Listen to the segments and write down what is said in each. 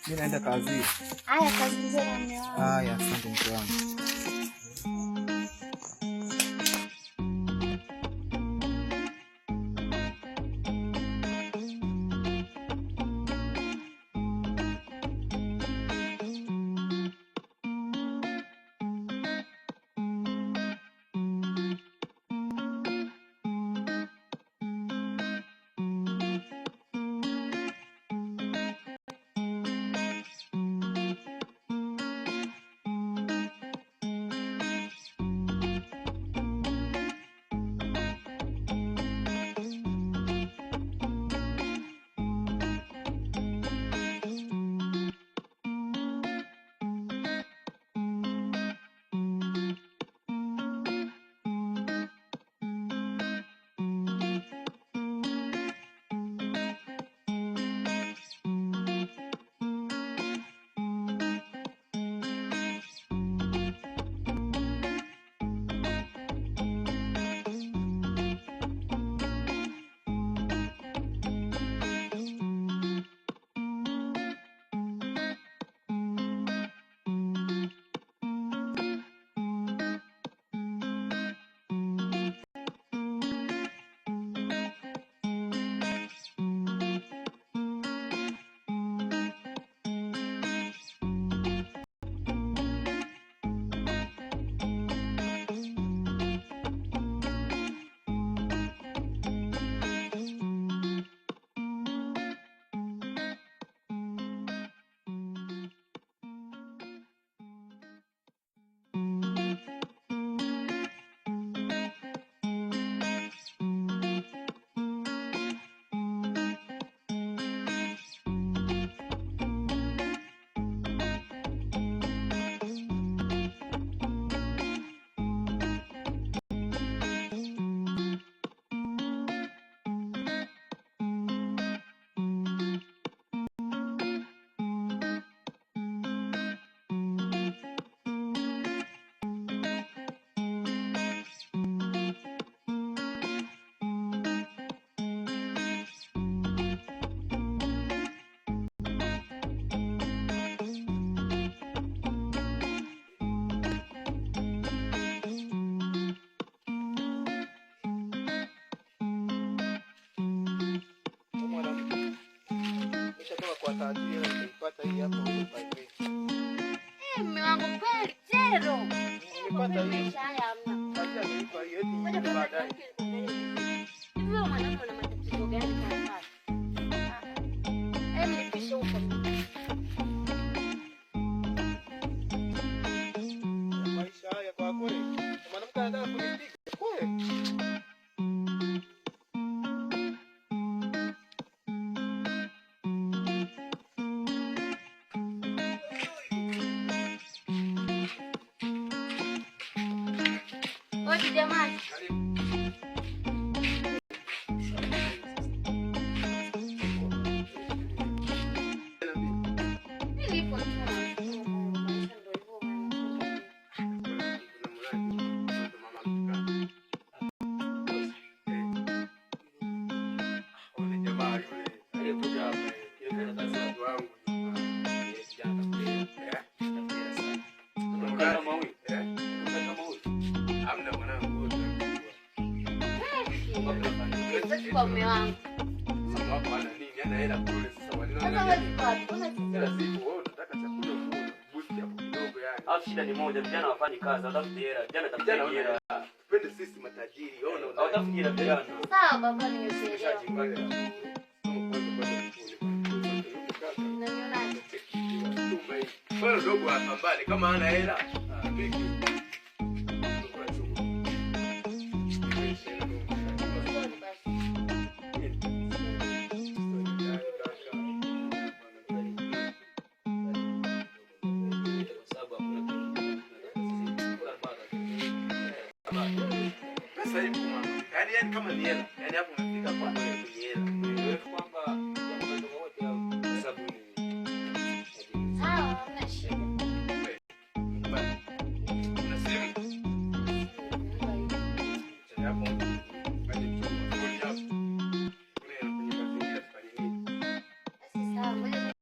Mimi naenda kazi. Haya, kazi njema mume wangu. Haya, asante mke wangu. Mume wangu kweli tero. Nilipata hii. Acha nilipa hiyo eti baadaye. Hivyo mwanangu ana matatizo gani sasa? Nipishe huko. Maisha haya kwa kweli. Mwanamke anataka kunipiga kweli. Odi jamani. Kwa mume wangu. Sasa wako ana nini? Ana hela kule sasa wanina nini? Kila siku wewe unataka chakula kula. Boost hapo kidogo yani. Au shida ni moja, vijana wafanyi kazi, hawatafuti hela. Vijana tafuta hela. Tupende sisi matajiri. Ona hawatafuti hela vijana. Sawa baba, nimekuelewa. Bwana dogo apambane kama hana hela. Pesa ipo mama. Yaani kama ni hela. Yaani hapo umefika kwa ni hela. Wewe kwamba jambo wote au sababu ni sawa, hamna shida. Una simu? Hapo. Kaje mchongo kodi hapo. Kuna kwenye mazingira fanya nini? Basi sawa, ngoja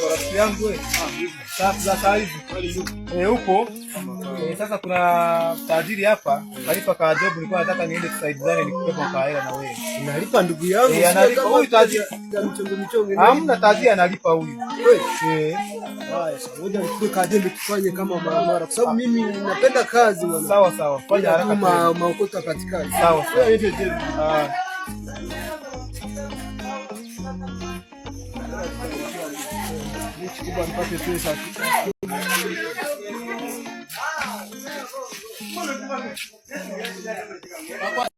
Rafiki yangu sasa hivi huko sasa kuna tajiri hapa kalipa ka job, nilikuwa nataka niende kusaidizane nikupe kwa hela na wewe. Unalipa ndugu yangu? Analipa huyu tajiri. Michongo. Hamna tajiri analipa huyu. Haya, ngoja nikupe ka job tufanye kama mara kwa sababu mimi napenda kazi bwana. Sawa sawa. Fanya haraka kama maokota katikati. Sawa. Kubwa nipate pesa.